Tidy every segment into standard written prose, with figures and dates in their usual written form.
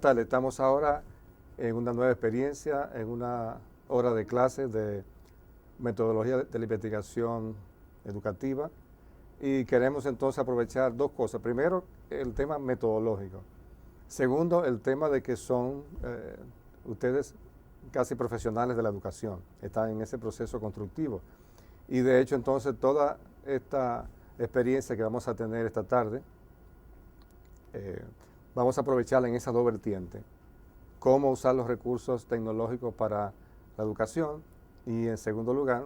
tardes. Estamos ahora en una nueva experiencia, en una hora de clase de metodología de la investigación educativa, y queremos entonces aprovechar dos cosas. Primero, el tema metodológico. Segundo, el tema de que son ustedes casi profesionales de la educación, están en ese proceso constructivo. Y de hecho entonces toda esta experiencia que vamos a tener esta tarde, vamos a aprovecharla en esas dos vertientes. Cómo usar los recursos tecnológicos para la educación y, en segundo lugar,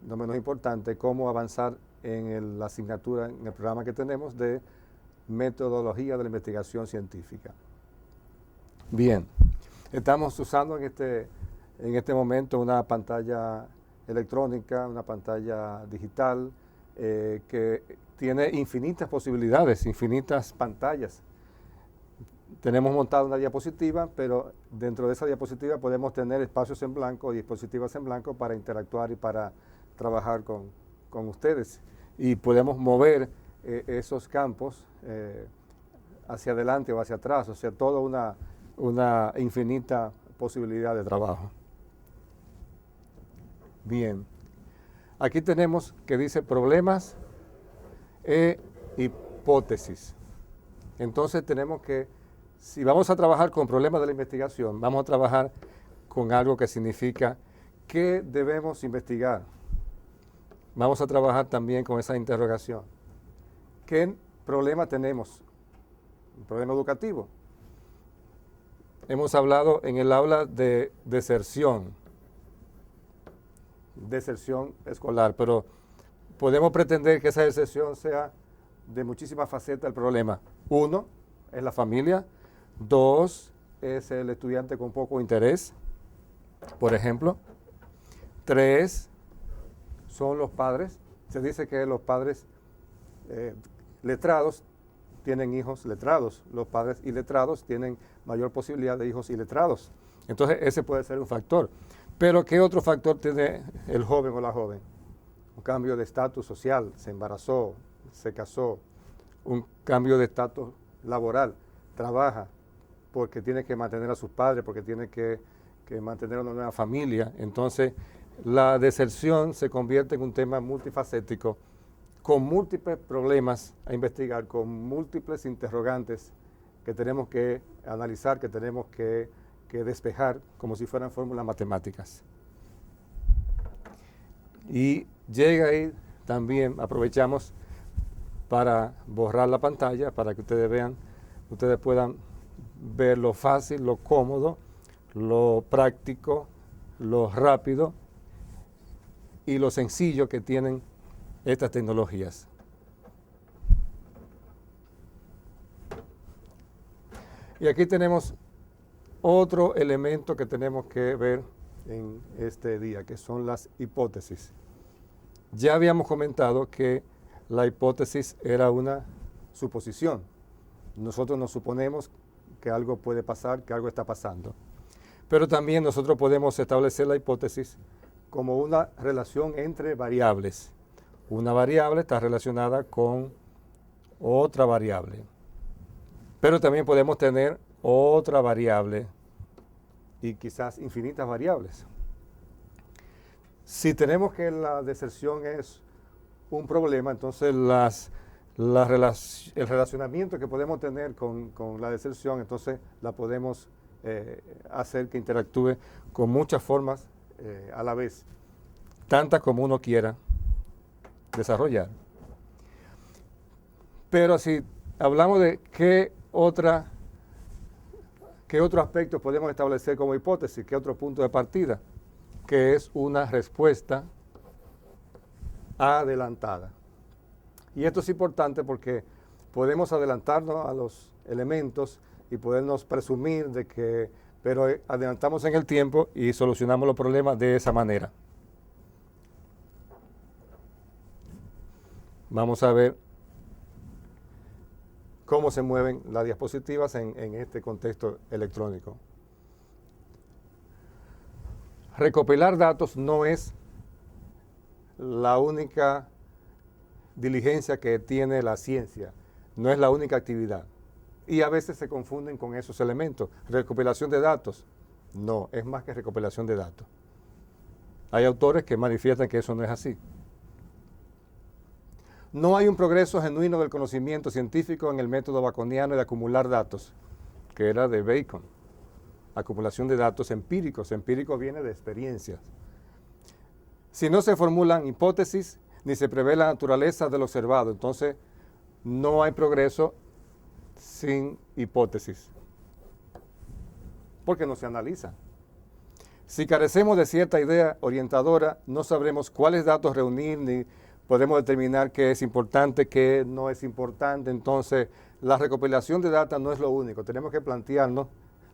no menos importante, cómo avanzar en la asignatura, en el programa que tenemos de metodología de la investigación científica. Bien, estamos usando en este momento una pantalla electrónica, una pantalla digital que tiene infinitas posibilidades, infinitas pantallas. Tenemos montada una diapositiva, pero dentro de esa diapositiva podemos tener espacios en blanco y diapositivas en blanco para interactuar y para trabajar con ustedes. Y podemos mover esos campos hacia adelante o hacia atrás, o sea, toda una infinita posibilidad de trabajo. Bien, aquí tenemos que dice problemas e hipótesis. Entonces tenemos que, si vamos a trabajar con problemas de la investigación, vamos a trabajar con algo que significa qué debemos investigar. Vamos a trabajar también con esa interrogación. ¿Qué problema tenemos? Un problema educativo. Hemos hablado en el aula de deserción escolar, pero podemos pretender que esa deserción sea de muchísimas facetas del problema. Uno, es la familia. Dos, es el estudiante con poco interés, por ejemplo. Tres, son los padres. Se dice que los padres letrados tienen hijos letrados. Los padres iletrados tienen mayor posibilidad de hijos iletrados. Entonces, ese puede ser un factor. Pero, ¿qué otro factor tiene el joven o la joven? Un cambio de estatus social, se embarazó, se casó, un cambio de estatus laboral, trabaja porque tiene que mantener a sus padres, porque tiene que mantener una nueva familia. Entonces, la deserción se convierte en un tema multifacético, con múltiples problemas a investigar, con múltiples interrogantes que tenemos que analizar, que tenemos que despejar, como si fueran fórmulas matemáticas. Y llega ahí también, aprovechamos para borrar la pantalla, para que ustedes vean, ustedes puedan ver lo fácil, lo cómodo, lo práctico, lo rápido y lo sencillo que tienen estas tecnologías. Y aquí tenemos otro elemento que tenemos que ver en este día, que son las hipótesis. Ya habíamos comentado que la hipótesis era una suposición. Nosotros nos suponemos que algo puede pasar, que algo está pasando. Pero también nosotros podemos establecer la hipótesis como una relación entre variables. Una variable está relacionada con otra variable. Pero también podemos tener otra variable y quizás infinitas variables. Si tenemos que la deserción es un problema, entonces el relacionamiento que podemos tener con la deserción, entonces la podemos hacer que interactúe con muchas formas a la vez, tantas como uno quiera desarrollar. Pero si hablamos de qué otro aspecto podemos establecer como hipótesis, qué otro punto de partida, que es una respuesta adelantada. Y esto es importante porque podemos adelantarnos a los elementos y podernos presumir de que, pero adelantamos en el tiempo y solucionamos los problemas de esa manera. Vamos a ver cómo se mueven las diapositivas en este contexto electrónico. Recopilar datos no es la única diligencia que tiene la ciencia, no es la única actividad. y a veces se confunden con esos elementos. Recopilación de datos. No, es más que recopilación de datos. Hay autores que manifiestan que eso no es así. No hay un progreso genuino del conocimiento científico en el método baconiano de acumular datos, que era de Bacon. Acumulación de datos empíricos. Empírico viene de experiencias. Si no se formulan hipótesis, ni se prevé la naturaleza del observado, entonces no hay progreso sin hipótesis, porque no se analiza. Si carecemos de cierta idea orientadora, no sabremos cuáles datos reunir, ni podemos determinar qué es importante, qué no es importante. Entonces, la recopilación de datos no es lo único. Tenemos que plantearnos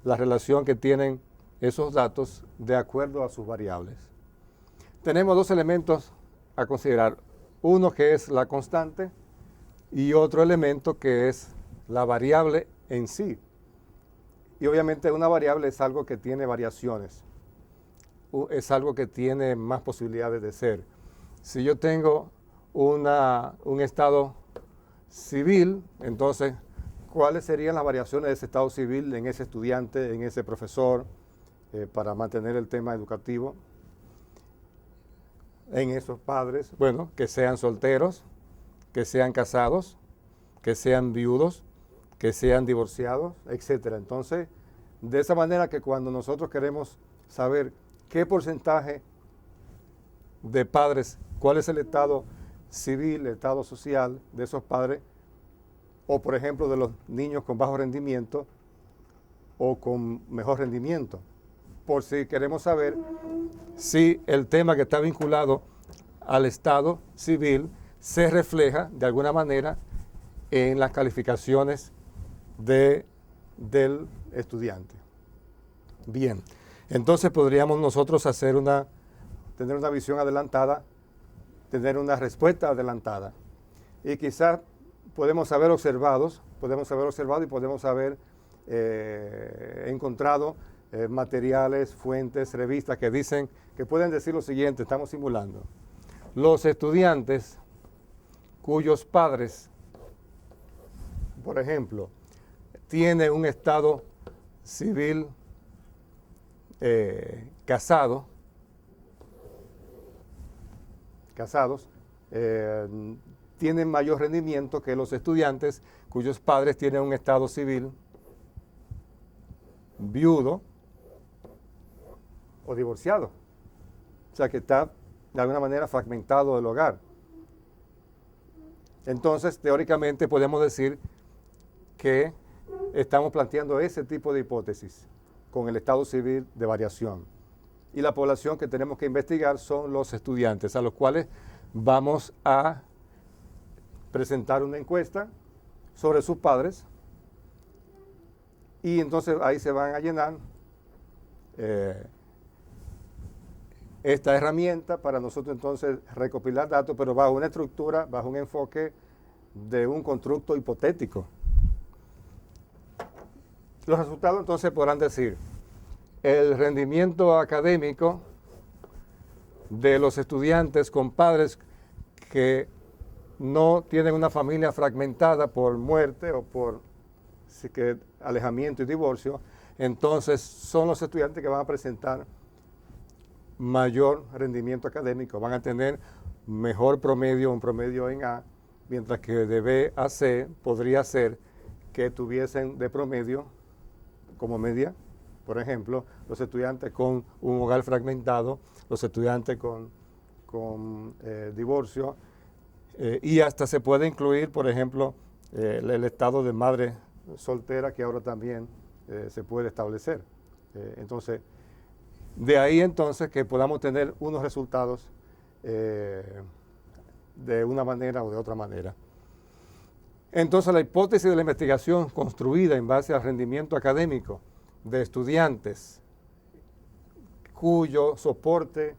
la relación que tienen esos datos de acuerdo a sus variables. Tenemos dos elementos a considerar. Uno que es la constante y otro elemento que es la variable en sí. Y obviamente una variable es algo que tiene variaciones. Es algo que tiene más posibilidades de ser. Si yo tengo un estado civil, entonces, ¿cuáles serían las variaciones de ese estado civil en ese estudiante, en ese profesor, para mantener el tema educativo? En esos padres, bueno, que sean solteros, que sean casados, que sean viudos, que sean divorciados, etc. Entonces, de esa manera que cuando nosotros queremos saber qué porcentaje de padres, cuál es el estado civil, el estado social de esos padres, o por ejemplo de los niños con bajo rendimiento o con mejor rendimiento, por si queremos saber si el tema que está vinculado al estado civil se refleja de alguna manera en las calificaciones del estudiante. Bien, entonces podríamos nosotros tener una visión adelantada, tener una respuesta adelantada. Y quizás podemos haber observado y podemos haber encontrado materiales, fuentes, revistas que pueden decir lo siguiente: estamos simulando. Los estudiantes cuyos padres, por ejemplo, tienen un estado civil casados, tienen mayor rendimiento que los estudiantes cuyos padres tienen un estado civil viudo o divorciado. O sea, que está de alguna manera fragmentado el hogar. Entonces, teóricamente podemos decir que estamos planteando ese tipo de hipótesis con el estado civil de variación. Y la población que tenemos que investigar son los estudiantes, a los cuales vamos a presentar una encuesta sobre sus padres, y entonces ahí se van a llenar esta herramienta para nosotros entonces recopilar datos, pero bajo una estructura, bajo un enfoque de un constructo hipotético. Los resultados entonces podrán decir: el rendimiento académico de los estudiantes con padres que no tienen una familia fragmentada por muerte o por alejamiento y divorcio, entonces son los estudiantes que van a presentar mayor rendimiento académico, van a tener mejor promedio, un promedio en A, mientras que de B a C podría ser que tuviesen de promedio como media, por ejemplo, los estudiantes con un hogar fragmentado, los estudiantes con divorcio, y hasta se puede incluir, por ejemplo, el estado de madre soltera, que ahora también se puede establecer. Entonces, de ahí entonces que podamos tener unos resultados de una manera o de otra manera. Entonces, la hipótesis de la investigación construida en base al rendimiento académico de estudiantes cuyo soporte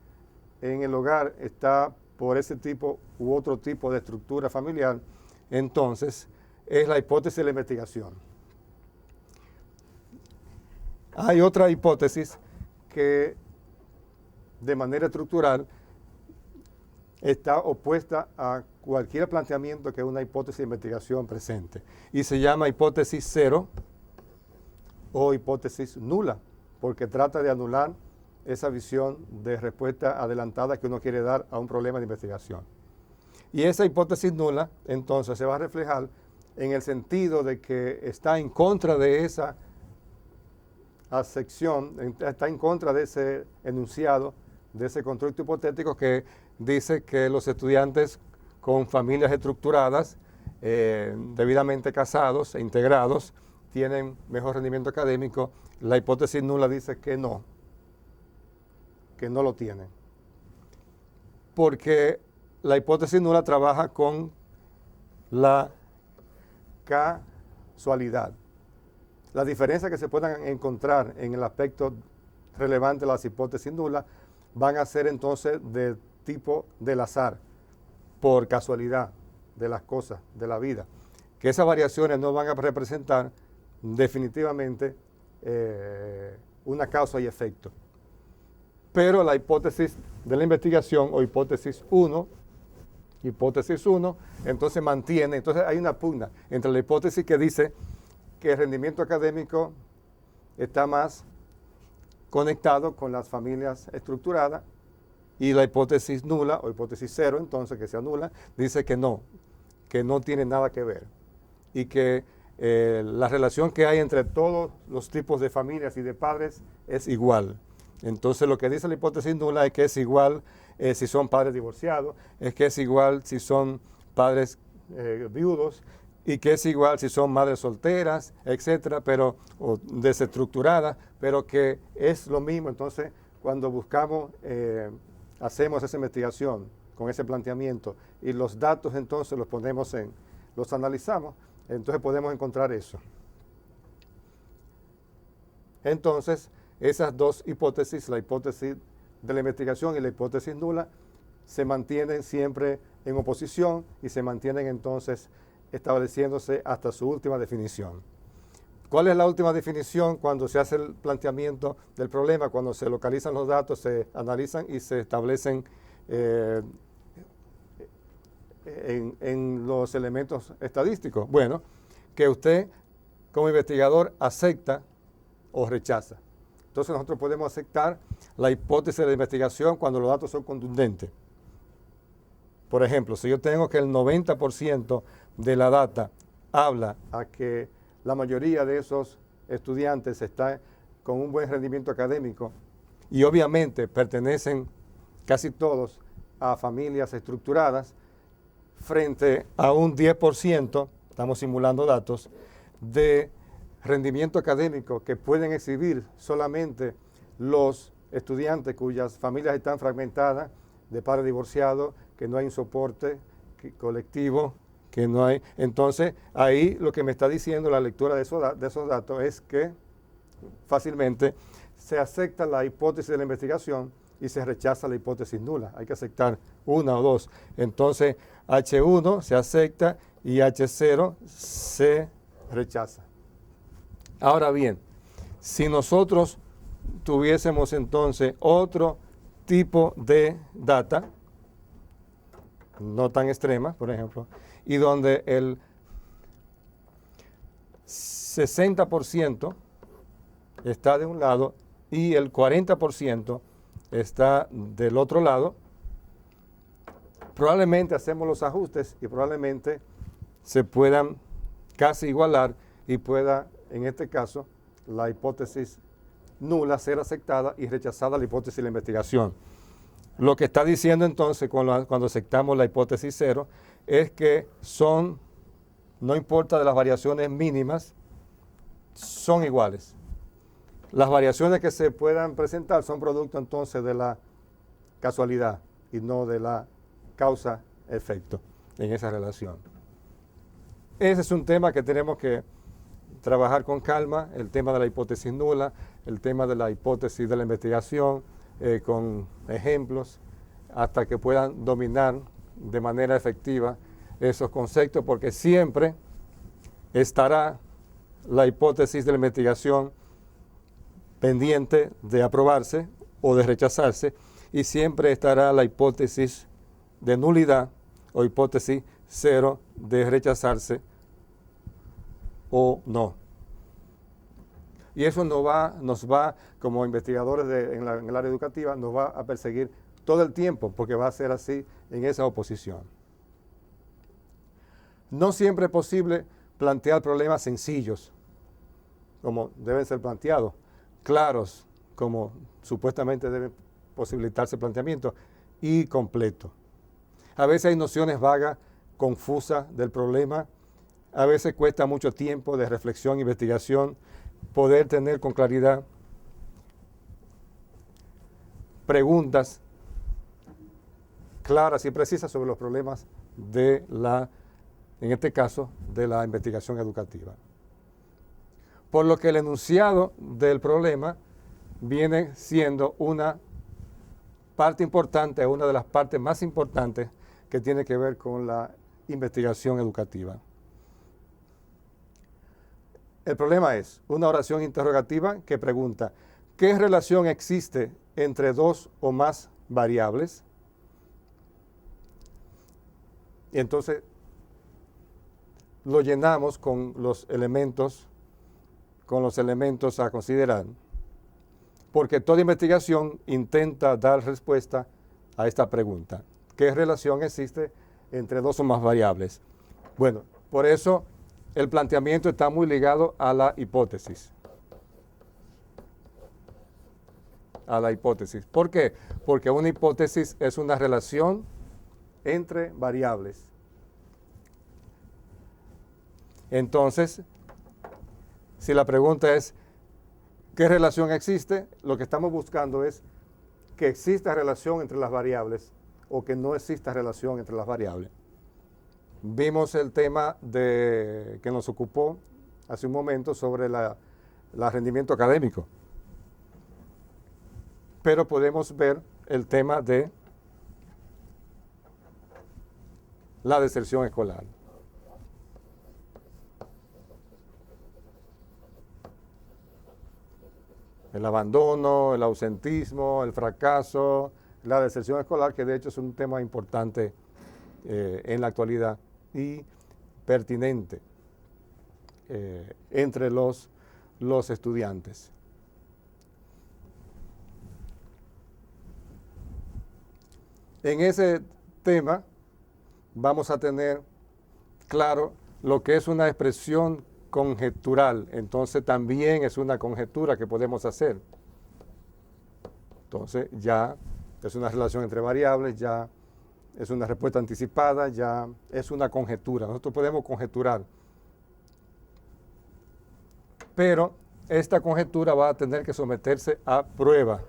en el hogar está por ese tipo u otro tipo de estructura familiar, entonces es la hipótesis de la investigación. Hay otra hipótesis que de manera estructural está opuesta a cualquier planteamiento que una hipótesis de investigación presente. Y se llama hipótesis cero o hipótesis nula, porque trata de anular esa visión de respuesta adelantada que uno quiere dar a un problema de investigación. Y esa hipótesis nula, entonces, se va a reflejar en el sentido de que está en contra de esa acepción, está en contra de ese enunciado, de ese constructo hipotético que dice que los estudiantes con familias estructuradas, debidamente casados e integrados, tienen mejor rendimiento académico. La hipótesis nula dice que no lo tienen. Porque la hipótesis nula trabaja con la casualidad. Las diferencias que se puedan encontrar en el aspecto relevante de las hipótesis nulas van a ser entonces de tipo del azar, por casualidad de las cosas, de la vida. Que esas variaciones no van a representar definitivamente una causa y efecto. Pero la hipótesis de la investigación o hipótesis 1, entonces mantiene, entonces hay una pugna entre la hipótesis que dice que el rendimiento académico está más conectado con las familias estructuradas, y la hipótesis nula o hipótesis cero, entonces, que se anula, dice que no tiene nada que ver, y que la relación que hay entre todos los tipos de familias y de padres es igual. Entonces lo que dice la hipótesis nula es que es igual si son padres divorciados, es que es igual si son padres viudos, y que es igual si son madres solteras, etcétera, o desestructuradas, pero que es lo mismo. Entonces, cuando buscamos, hacemos esa investigación con ese planteamiento y los datos entonces los analizamos, entonces podemos encontrar eso. Entonces, esas dos hipótesis, la hipótesis de la investigación y la hipótesis nula, se mantienen siempre en oposición y se mantienen entonces estableciéndose hasta su última definición. ¿Cuál es la última definición? Cuando se hace el planteamiento del problema, cuando se localizan los datos, se analizan y se establecen en los elementos estadísticos. Bueno, que usted como investigador acepta o rechaza. Entonces nosotros podemos aceptar la hipótesis de la investigación cuando los datos son contundentes. Por ejemplo, si yo tengo que el 90% de la data habla a que la mayoría de esos estudiantes están con un buen rendimiento académico y obviamente pertenecen casi todos a familias estructuradas, frente a un 10%, estamos simulando datos, de rendimiento académico que pueden exhibir solamente los estudiantes cuyas familias están fragmentadas, de padres divorciados, que no hay un soporte colectivo, que no hay. Entonces, ahí lo que me está diciendo la lectura de esos datos es que fácilmente se acepta la hipótesis de la investigación y se rechaza la hipótesis nula. Hay que aceptar una o dos. Entonces, H1 se acepta y H0 se rechaza. Ahora bien, si nosotros tuviésemos entonces otro tipo de data, no tan extrema, por ejemplo, y donde el 60% está de un lado y el 40% está del otro lado, probablemente hacemos los ajustes y probablemente se puedan casi igualar y pueda, en este caso, la hipótesis nula ser aceptada y rechazada la hipótesis de la investigación. Lo que está diciendo entonces cuando aceptamos la hipótesis cero es que no importa de las variaciones mínimas, son iguales. Las variaciones que se puedan presentar son producto entonces de la casualidad y no de la causa-efecto en esa relación. Ese es un tema que tenemos que trabajar con calma, el tema de la hipótesis nula, el tema de la hipótesis de la investigación, con ejemplos, hasta que puedan dominar de manera efectiva esos conceptos, porque siempre estará la hipótesis de la investigación pendiente de aprobarse o de rechazarse, y siempre estará la hipótesis de nulidad o hipótesis 0 de rechazarse o no. Y eso nos va como investigadores en el área educativa, nos va a perseguir todo el tiempo, porque va a ser así en esa oposición. No siempre es posible plantear problemas sencillos, como deben ser planteados, claros, como supuestamente debe posibilitarse el planteamiento, y completo. A veces hay nociones vagas, confusas del problema, a veces cuesta mucho tiempo de reflexión e investigación poder tener con claridad preguntas claras y precisas sobre los problemas de en este caso, de la investigación educativa. Por lo que el enunciado del problema viene siendo una parte importante, una de las partes más importantes que tiene que ver con la investigación educativa. El problema es una oración interrogativa que pregunta: ¿qué relación existe entre dos o más variables? Y entonces lo llenamos con los elementos a considerar, porque toda investigación intenta dar respuesta a esta pregunta: ¿qué relación existe entre dos o más variables? Bueno, por eso el planteamiento está muy ligado a la hipótesis. ¿Por qué? Porque una hipótesis es una relación entre variables. Entonces, si la pregunta es ¿qué relación existe? Lo que estamos buscando es que exista relación entre las variables o que no exista relación entre las variables. Vimos el tema que nos ocupó hace un momento sobre el rendimiento académico. Pero podemos ver el tema de la deserción escolar. El abandono, el ausentismo, el fracaso, la deserción escolar, que de hecho es un tema importante en la actualidad y pertinente entre los estudiantes. En ese tema vamos a tener claro lo que es una expresión conjetural. Entonces también es una conjetura que podemos hacer. Entonces ya es una relación entre variables, ya es una respuesta anticipada, ya es una conjetura. Nosotros podemos conjeturar. Pero esta conjetura va a tener que someterse a prueba.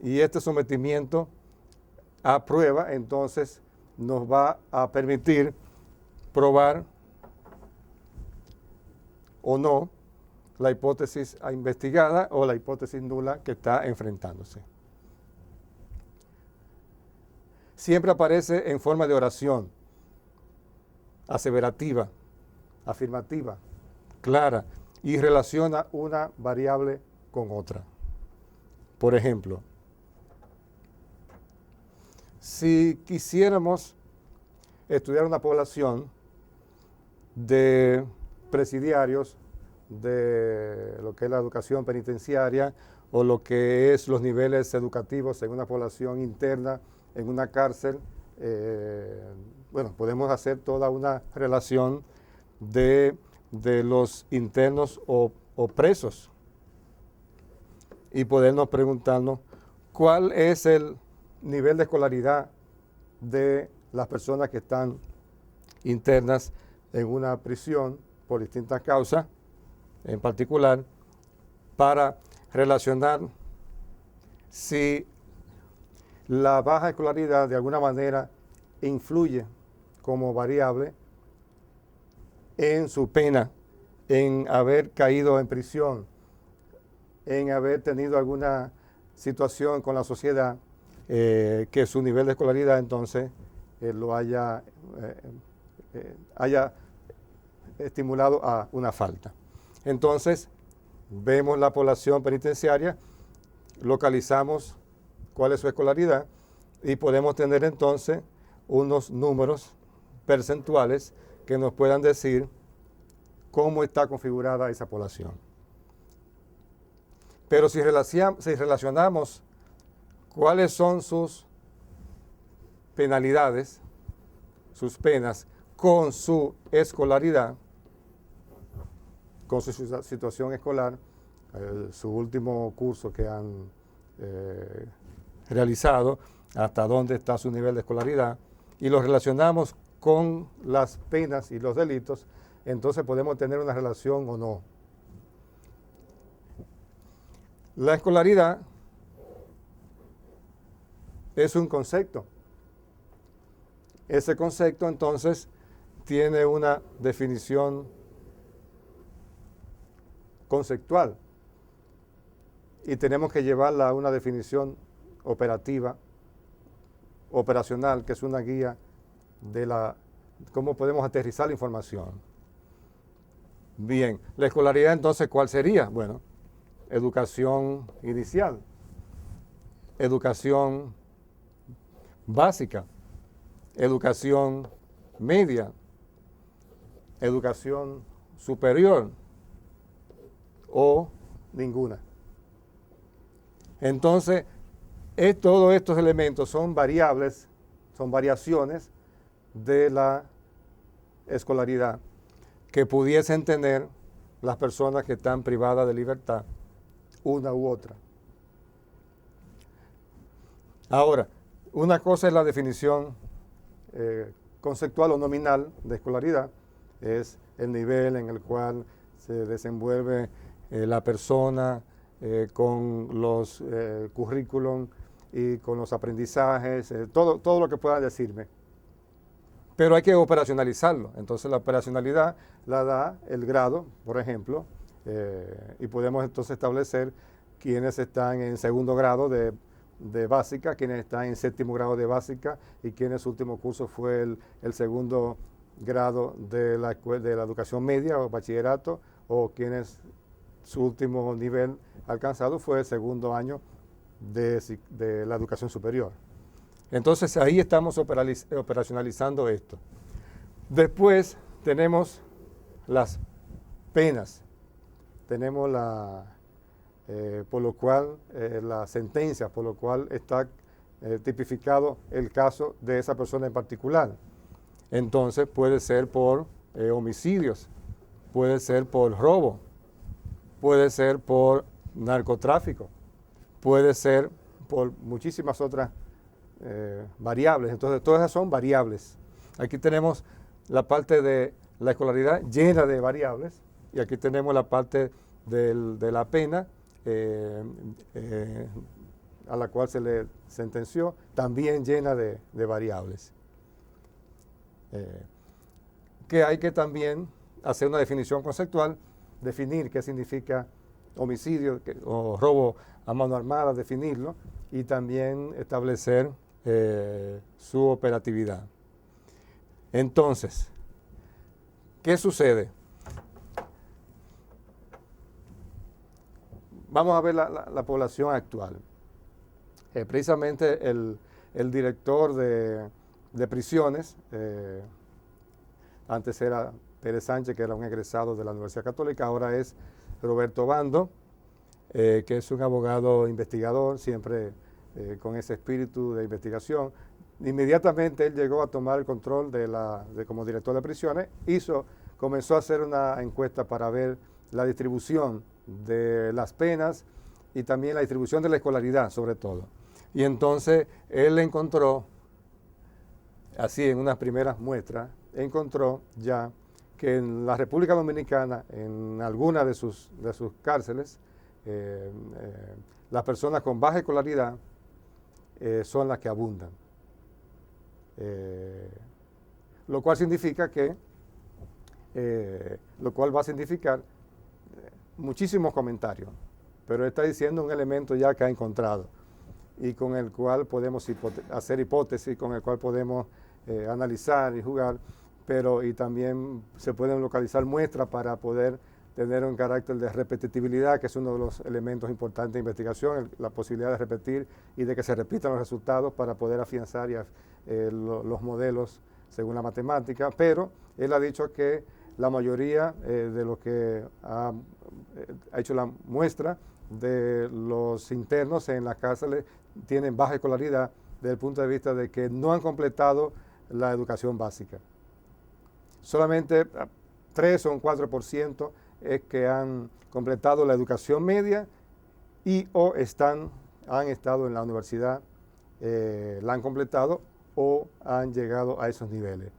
Y este sometimiento a prueba entonces nos va a permitir probar o no la hipótesis investigada o la hipótesis nula que está enfrentándose. Siempre aparece en forma de oración, aseverativa, afirmativa, clara, y relaciona una variable con otra. Por ejemplo, si quisiéramos estudiar una población de presidiarios de lo que es la educación penitenciaria o lo que es los niveles educativos en una población interna, en una cárcel, bueno, podemos hacer toda una relación de los internos o presos y podernos preguntarnos cuál es el nivel de escolaridad de las personas que están internas en una prisión por distintas causas, en particular, para relacionar si la baja escolaridad de alguna manera influye como variable en su pena, en haber caído en prisión, en haber tenido alguna situación con la sociedad que su nivel de escolaridad entonces lo haya estimulado a una falta. Entonces, vemos la población penitenciaria, localizamos cuál es su escolaridad y podemos tener entonces unos números percentuales que nos puedan decir cómo está configurada esa población. Pero si relacionamos cuáles son sus penalidades, sus penas, con su escolaridad, con su situación escolar, su último curso que han realizado, hasta dónde está su nivel de escolaridad, y lo relacionamos con las penas y los delitos, entonces podemos tener una relación o no. La escolaridad es un concepto. Ese concepto entonces tiene una definición conceptual y tenemos que llevarla a una definición operativa, operacional, que es una guía de cómo podemos aterrizar la información. Bien, la escolaridad entonces, ¿cuál sería? Bueno, educación inicial, educación básica, educación media, educación superior o ninguna. Entonces, todos estos elementos son variables, son variaciones de la escolaridad que pudiesen tener las personas que están privadas de libertad, una u otra. Ahora, una cosa es la definición conceptual o nominal de escolaridad, es el nivel en el cual se desenvuelve la persona con los currículum y con los aprendizajes, todo lo que pueda decirme. Pero hay que operacionalizarlo. Entonces la operacionalidad la da el grado, por ejemplo, y podemos entonces establecer quiénes están en segundo grado de básica, quienes están en séptimo grado de básica y quienes su último curso fue el segundo grado de la educación media o bachillerato, o quienes su último nivel alcanzado fue el segundo año de la educación superior. Entonces ahí estamos operacionalizando esto. Después tenemos las penas, tenemos por lo cual las sentencias, por lo cual está tipificado el caso de esa persona en particular. Entonces puede ser por homicidios, puede ser por robo, puede ser por narcotráfico, puede ser por muchísimas otras variables. Entonces todas esas son variables. Aquí tenemos la parte de la escolaridad llena de variables y aquí tenemos la parte de la pena a la cual se le sentenció, también llena de variables. Que hay que también hacer una definición conceptual, definir qué significa homicidio o robo a mano armada, definirlo, y también establecer su operatividad. Entonces, ¿qué sucede? Vamos a ver la población actual. Precisamente el director de prisiones, antes era Pérez Sánchez, que era un egresado de la Universidad Católica, ahora es Roberto Bando, que es un abogado investigador, siempre con ese espíritu de investigación. Inmediatamente él llegó a tomar el control como director de prisiones, comenzó a hacer una encuesta para ver la distribución de las penas y también la distribución de la escolaridad, sobre todo. Y entonces él encontró, así en unas primeras muestras, encontró ya que en la República Dominicana, en algunas de sus cárceles, las personas con baja escolaridad son las que abundan. Lo cual va a significar muchísimos comentarios, pero está diciendo un elemento ya que ha encontrado y con el cual podemos hacer hipótesis, con el cual podemos analizar y jugar, y también se pueden localizar muestras para poder tener un carácter de repetitividad, que es uno de los elementos importantes de investigación, la posibilidad de repetir y de que se repitan los resultados para poder afianzar los modelos según la matemática, pero él ha dicho que la mayoría de lo que ha hecho la muestra de los internos en las cárceles tienen baja escolaridad desde el punto de vista de que no han completado la educación básica. Solamente 3 o un 4% es que han completado la educación media y o han estado en la universidad, la han completado o han llegado a esos niveles.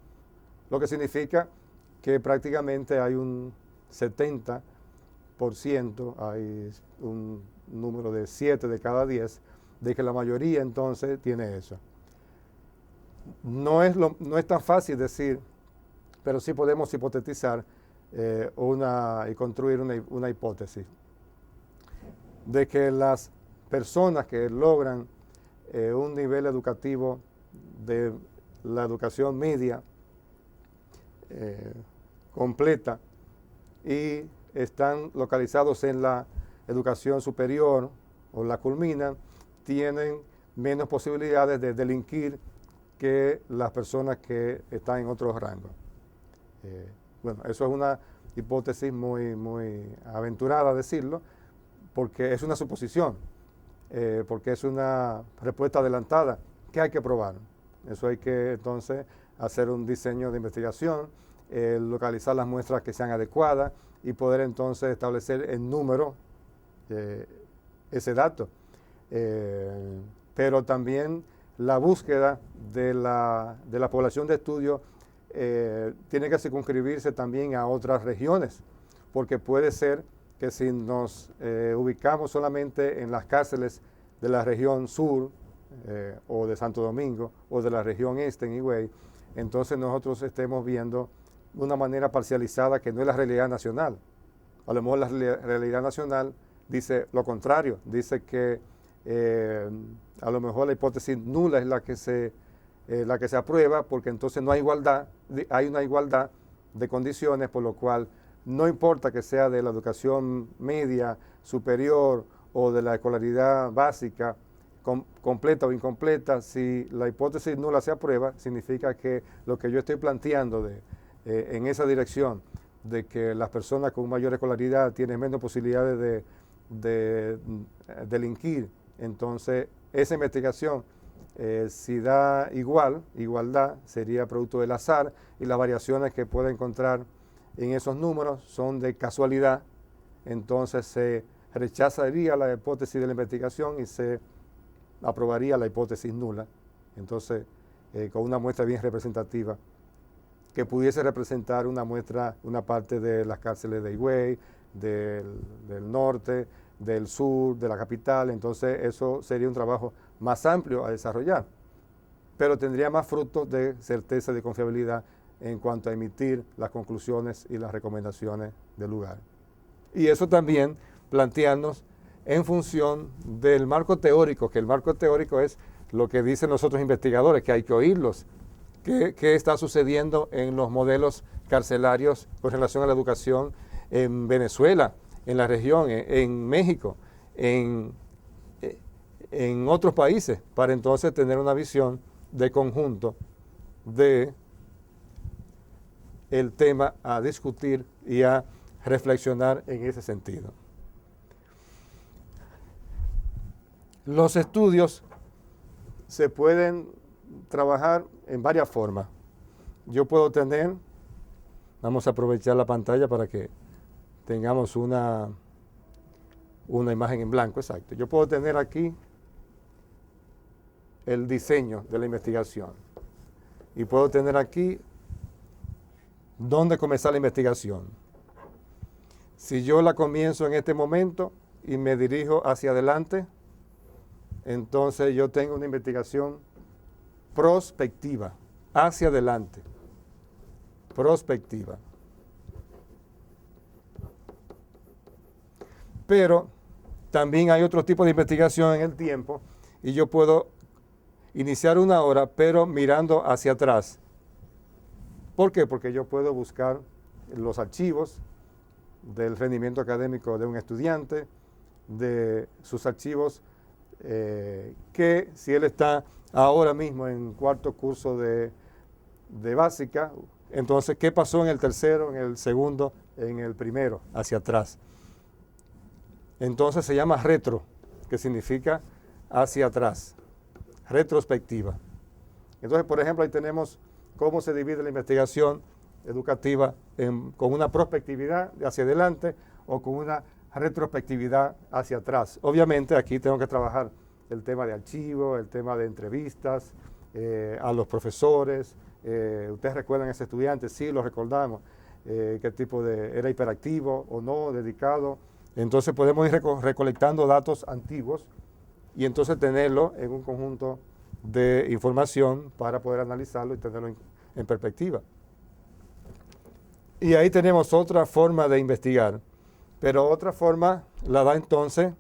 Lo que significa que prácticamente hay un 70%, hay un número de 7 de cada 10, de que la mayoría entonces tiene eso. No es tan fácil decir, pero sí podemos hipotetizar y construir una hipótesis de que las personas que logran un nivel educativo de la educación media completa y están localizados en la educación superior o la culminan, tienen menos posibilidades de delinquir que las personas que están en otros rangos. Bueno, eso es una hipótesis muy aventurada decirlo, porque es una suposición, porque es una respuesta adelantada que hay que probar. Eso hay que entonces hacer un diseño de investigación, localizar las muestras que sean adecuadas y poder entonces establecer en número ese dato. Pero también la búsqueda de la población de estudio tiene que circunscribirse también a otras regiones, porque puede ser que si nos ubicamos solamente en las cárceles de la región sur o de Santo Domingo o de la región este en Higüey, entonces nosotros estemos viendo una manera parcializada que no es la realidad nacional. A lo mejor la realidad nacional dice lo contrario, dice que a lo mejor la hipótesis nula es la que se aprueba, porque entonces no hay igualdad, hay una igualdad de condiciones, por lo cual no importa que sea de la educación media, superior o de la escolaridad básica, completa o incompleta, si la hipótesis nula se aprueba, significa que lo que yo estoy planteando en esa dirección, de que las personas con mayor escolaridad tienen menos posibilidades de delinquir, entonces esa investigación, si da igualdad, sería producto del azar, y las variaciones que puede encontrar en esos números son de casualidad, entonces se rechazaría la hipótesis de la investigación y se aprobaría la hipótesis nula, entonces con una muestra bien representativa, que pudiese representar una parte de las cárceles de Higüey, del norte, del sur, de la capital. Entonces eso sería un trabajo más amplio a desarrollar, pero tendría más frutos de certeza y de confiabilidad en cuanto a emitir las conclusiones y las recomendaciones del lugar. Y eso también plantearnos en función del marco teórico, que el marco teórico es lo que dicen los otros investigadores, que hay que oírlos. ¿Qué está sucediendo en los modelos carcelarios con relación a la educación en Venezuela, en la región, en México, en otros países, para entonces tener una visión de conjunto de el tema a discutir y a reflexionar en ese sentido? Los estudios se pueden trabajar en varias formas. Yo puedo tener, vamos a aprovechar la pantalla para que tengamos una imagen en blanco, exacto. Yo puedo tener aquí el diseño de la investigación y puedo tener aquí dónde comenzar la investigación. Si yo la comienzo en este momento y me dirijo hacia adelante, entonces yo tengo una investigación prospectiva, hacia adelante, prospectiva. Pero también hay otro tipo de investigación en el tiempo y yo puedo iniciar una hora, pero mirando hacia atrás. ¿Por qué? Porque yo puedo buscar los archivos del rendimiento académico de un estudiante, de sus archivos, que si él está ahora mismo en cuarto curso de básica, entonces, ¿qué pasó en el tercero, en el segundo, en el primero, hacia atrás? Entonces se llama retro, que significa hacia atrás, retrospectiva. Entonces, por ejemplo, ahí tenemos cómo se divide la investigación educativa con una prospectividad de hacia adelante o con una retrospectividad hacia atrás. Obviamente aquí tengo que trabajar el tema de archivo, el tema de entrevistas a los profesores. Ustedes recuerdan a ese estudiante, sí, lo recordamos, qué tipo era hiperactivo o no, dedicado. Entonces podemos ir recolectando datos antiguos y entonces tenerlo en un conjunto de información para poder analizarlo y tenerlo en perspectiva. Y ahí tenemos otra forma de investigar, pero otra forma la da entonces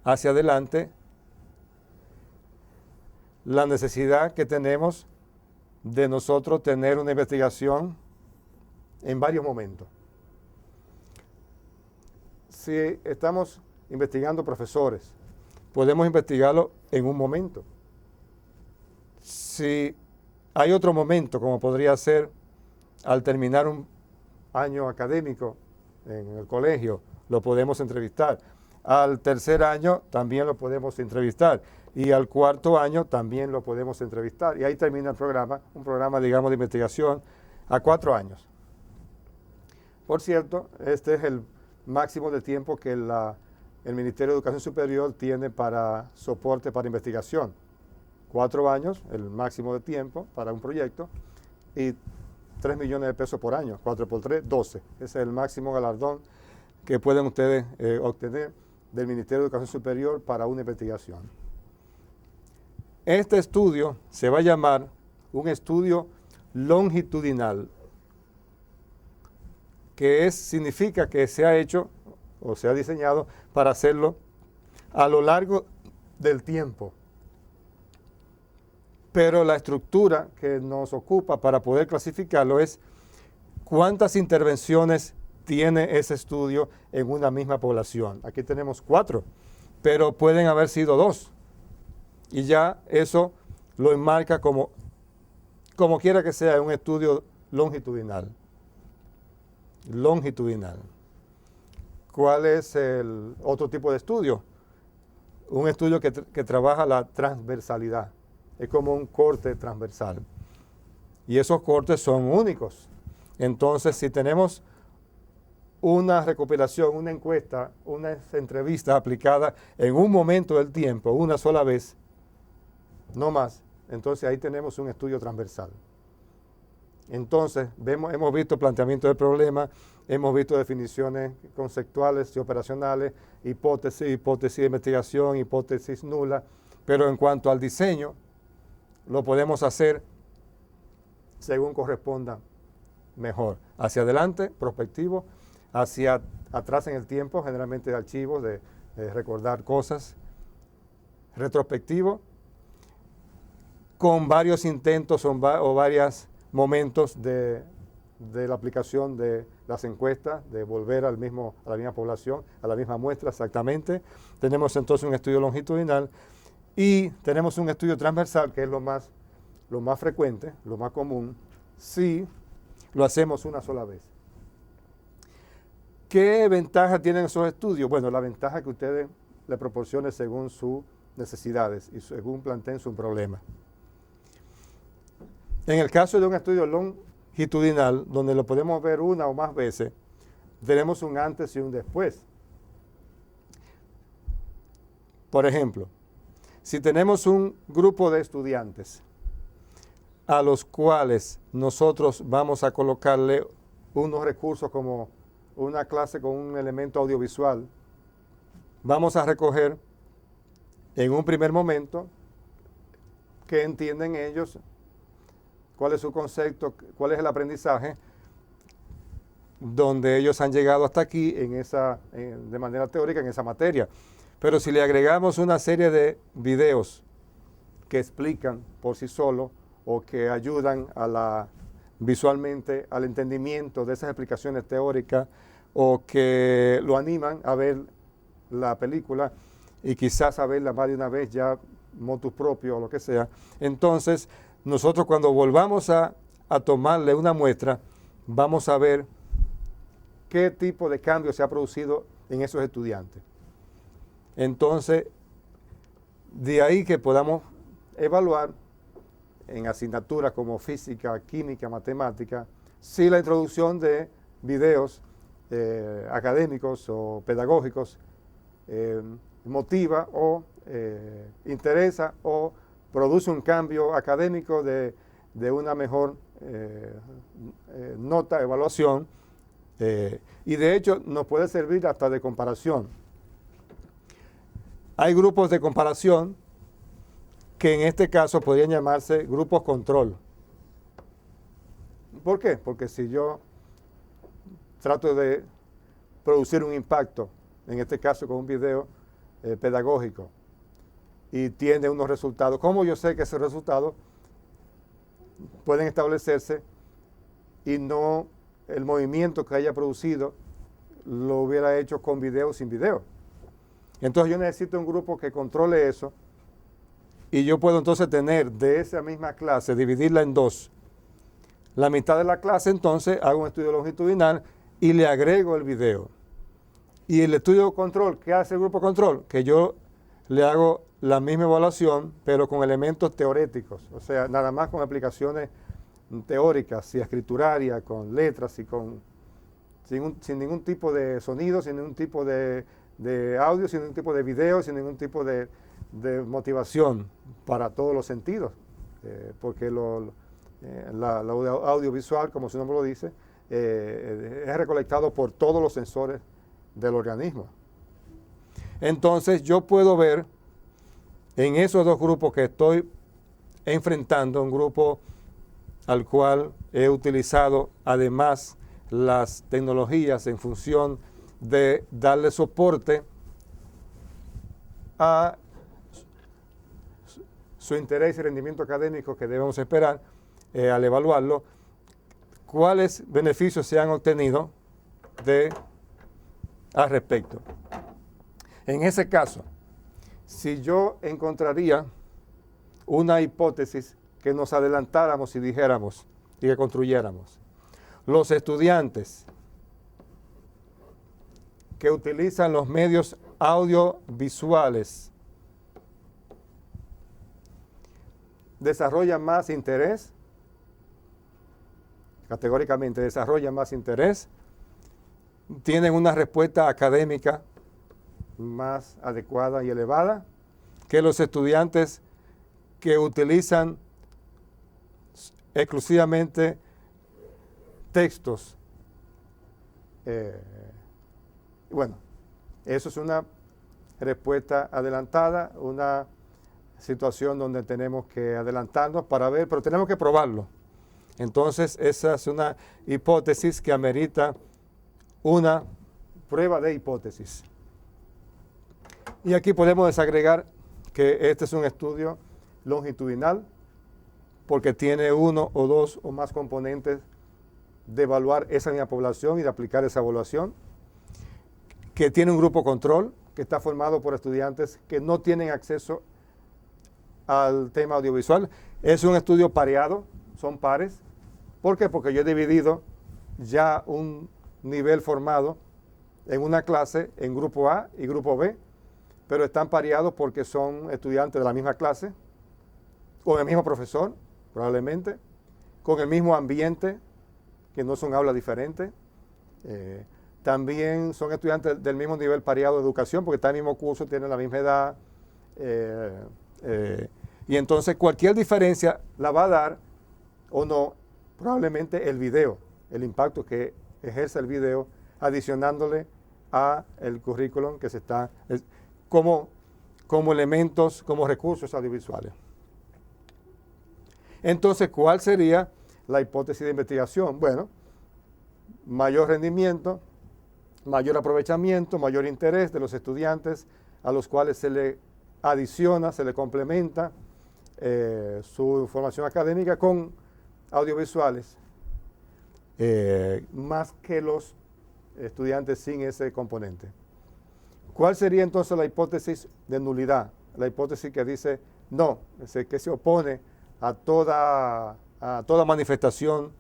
hacia adelante la necesidad que tenemos de nosotros tener una investigación en varios momentos. Si estamos investigando profesores, podemos investigarlo en un momento. Si hay otro momento, como podría ser al terminar un año académico en el colegio, lo podemos entrevistar. Al tercer año también lo podemos entrevistar. Y al cuarto año también lo podemos entrevistar. Y ahí termina el programa, un programa, digamos, de investigación a 4 años. Por cierto, este es el máximo de tiempo que el Ministerio de Educación Superior tiene para soporte para investigación. 4 años, el máximo de tiempo para un proyecto, y 3 millones de pesos por año, 4 por 3, 12. Ese es el máximo galardón que pueden ustedes obtener del Ministerio de Educación Superior para una investigación. Este estudio se va a llamar un estudio longitudinal, que significa que se ha hecho o se ha diseñado para hacerlo a lo largo del tiempo. Pero la estructura que nos ocupa para poder clasificarlo es cuántas intervenciones tiene ese estudio en una misma población. Aquí tenemos 4, pero pueden haber sido 2. Y ya eso lo enmarca como quiera que sea un estudio longitudinal. Longitudinal. ¿Cuál es el otro tipo de estudio? Un estudio que trabaja la transversalidad. Es como un corte transversal. Y esos cortes son únicos. Entonces, si tenemos una recopilación, una encuesta, una entrevista aplicada en un momento del tiempo, una sola vez, no más, entonces ahí tenemos un estudio transversal. Entonces, hemos visto planteamiento del problema, hemos visto definiciones conceptuales y operacionales, hipótesis de investigación, hipótesis nula, pero en cuanto al diseño, lo podemos hacer según corresponda mejor. Hacia adelante, prospectivo, hacia atrás en el tiempo, generalmente de archivos, de recordar cosas, retrospectivo, con varios intentos o varios momentos de la aplicación de las encuestas, de volver a la misma población, a la misma muestra exactamente. Tenemos entonces un estudio longitudinal y tenemos un estudio transversal, que es lo más frecuente, lo más común, si lo hacemos una sola vez. ¿Qué ventaja tienen esos estudios? Bueno, la ventaja que ustedes le proporcionen según sus necesidades y según planteen su problema. En el caso de un estudio longitudinal, donde lo podemos ver una o más veces, tenemos un antes y un después. Por ejemplo, si tenemos un grupo de estudiantes a los cuales nosotros vamos a colocarle unos recursos como una clase con un elemento audiovisual, vamos a recoger en un primer momento qué entienden ellos, cuál es su concepto, cuál es el aprendizaje, donde ellos han llegado hasta aquí de manera teórica en esa materia. Pero si le agregamos una serie de videos que explican por sí solos o que ayudan a la visualmente al entendimiento de esas explicaciones teóricas o que lo animan a ver la película y quizás a verla más de una vez ya motus propio o lo que sea. Entonces, nosotros cuando volvamos a tomarle una muestra, vamos a ver qué tipo de cambio se ha producido en esos estudiantes. Entonces, de ahí que podamos evaluar en asignaturas como física, química, matemática, si la introducción de videos académicos o pedagógicos motiva o interesa o produce un cambio académico de una mejor nota, evaluación, y de hecho nos puede servir hasta de comparación. Hay grupos de comparación que en este caso podrían llamarse grupos control. ¿Por qué? Porque si yo trato de producir un impacto, en este caso con un video pedagógico, y tiene unos resultados, ¿cómo yo sé que esos resultados pueden establecerse y no el movimiento que haya producido lo hubiera hecho con video o sin video? Entonces yo necesito un grupo que controle eso y yo puedo entonces tener de esa misma clase, dividirla en dos. La mitad de la clase entonces hago un estudio longitudinal y le agrego el video. Y el estudio control, ¿qué hace el grupo control? Que yo le hago la misma evaluación, pero con elementos teoréticos, o sea, nada más con aplicaciones teóricas y escriturarias, con letras y sin ningún tipo de sonido, sin ningún tipo de audio, sin ningún tipo de video, sin ningún tipo de motivación para todos los sentidos, porque la audiovisual, como su nombre lo dice, es recolectado por todos los sensores del organismo. Entonces yo puedo ver en esos dos grupos que estoy enfrentando, un grupo al cual he utilizado además las tecnologías en función de darle soporte a su interés y rendimiento académico que debemos esperar al evaluarlo, cuáles beneficios se han obtenido al respecto. En ese caso, si yo encontraría una hipótesis que nos adelantáramos y dijéramos y que construyéramos, los estudiantes que utilizan los medios audiovisuales desarrollan más interés, categóricamente desarrollan más interés, tienen una respuesta académica más adecuada y elevada que los estudiantes que utilizan exclusivamente textos. Bueno, eso es una respuesta adelantada, una situación donde tenemos que adelantarnos para ver, pero tenemos que probarlo. Entonces, esa es una hipótesis que amerita una prueba de hipótesis. Y aquí podemos desagregar que este es un estudio longitudinal porque tiene uno o dos o más componentes de evaluar esa misma población y de aplicar esa evaluación, que tiene un grupo control que está formado por estudiantes que no tienen acceso al tema audiovisual. Es un estudio pareado, son pares. ¿Por qué? Porque yo he dividido ya un nivel formado en una clase en grupo A y grupo B, pero están pareados porque son estudiantes de la misma clase, con el mismo profesor, probablemente, con el mismo ambiente, que no son aulas diferentes. También son estudiantes del mismo nivel pareado de educación, porque están en el mismo curso, tienen la misma edad. Y entonces cualquier diferencia la va a dar o no, probablemente el video, el impacto que ejerce el video, adicionándole a el currículum que se está como elementos, como recursos audiovisuales. Entonces, ¿cuál sería la hipótesis de investigación? Bueno, mayor rendimiento, mayor aprovechamiento, mayor interés de los estudiantes a los cuales se le adiciona, se le complementa su formación académica con audiovisuales más que los estudiantes sin ese componente. ¿Cuál sería entonces la hipótesis de nulidad? La hipótesis que dice no, que se opone a toda manifestación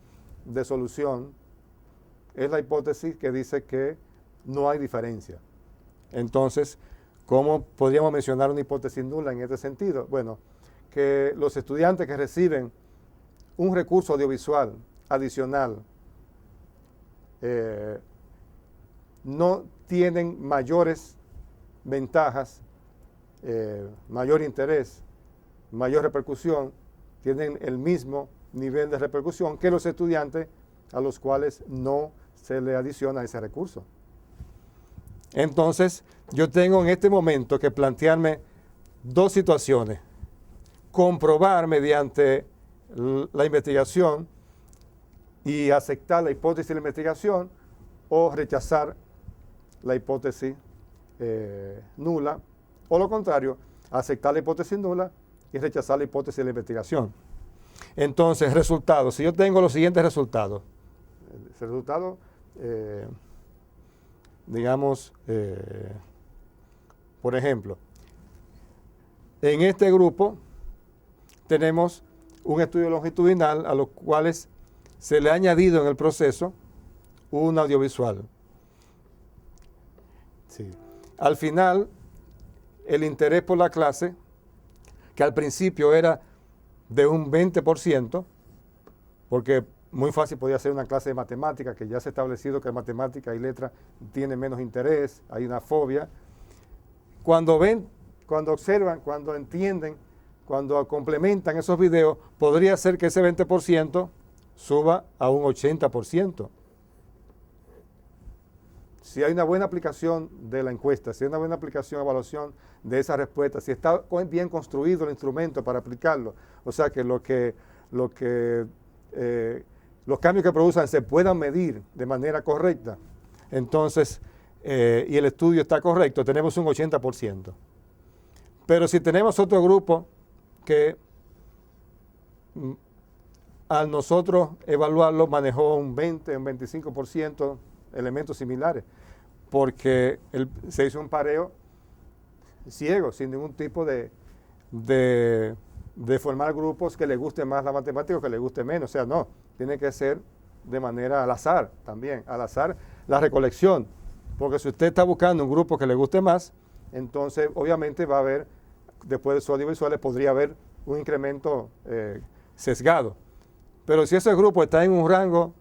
de solución, es la hipótesis que dice que no hay diferencia. Entonces, ¿cómo podríamos mencionar una hipótesis nula en este sentido? Bueno, que los estudiantes que reciben un recurso audiovisual adicional no tienen mayores ventajas, mayor interés, mayor repercusión, tienen el mismo nivel de repercusión que los estudiantes a los cuales no se le adiciona ese recurso. Entonces, yo tengo en este momento que plantearme dos situaciones. Comprobar mediante la investigación y aceptar la hipótesis de la investigación o rechazar la hipótesis nula, o lo contrario, aceptar la hipótesis nula y rechazar la hipótesis de la investigación. Entonces, resultados. Si yo tengo los siguientes resultados, ese resultado, digamos, por ejemplo, en este grupo tenemos un estudio longitudinal a los cuales se le ha añadido en el proceso un audiovisual. Sí. Al final, el interés por la clase, que al principio era de un 20%, porque muy fácil podía ser una clase de matemática, que ya se ha establecido que matemática y letra tiene menos interés, hay una fobia. Cuando ven, cuando observan, cuando entienden, cuando complementan esos videos, podría ser que ese 20% suba a un 80%. Si hay una buena aplicación de la encuesta, si hay una buena aplicación, evaluación de esa respuesta, si está bien construido el instrumento para aplicarlo, o sea que los cambios que produzcan se puedan medir de manera correcta, entonces, y el estudio está correcto, tenemos un 80%. Pero si tenemos otro grupo que al nosotros evaluarlo manejó un 20, un 25% elementos similares, porque se hizo un pareo ciego, sin ningún tipo de formar grupos que le guste más la matemática o que le guste menos. O sea, no, tiene que ser de manera al azar también, al azar la recolección, porque si usted está buscando un grupo que le guste más, entonces obviamente va a haber, después de sus audiovisuales, podría haber un incremento sesgado. Pero si ese grupo está en un rango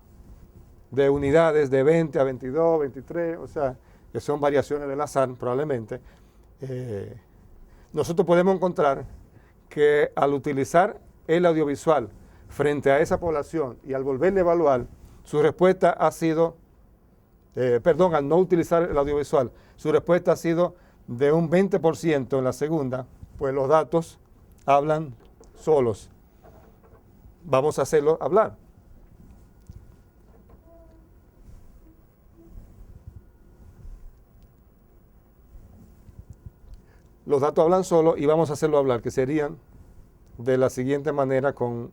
de unidades de 20 a 22, 23, o sea, que son variaciones del azar probablemente, nosotros podemos encontrar que al utilizar el audiovisual frente a esa población y al volverle a evaluar, su respuesta ha sido, al no utilizar el audiovisual, su respuesta ha sido de un 20% en la segunda, pues los datos hablan solos. Vamos a hacerlo hablar. Los datos hablan solos y vamos a hacerlo hablar, que serían de la siguiente manera, con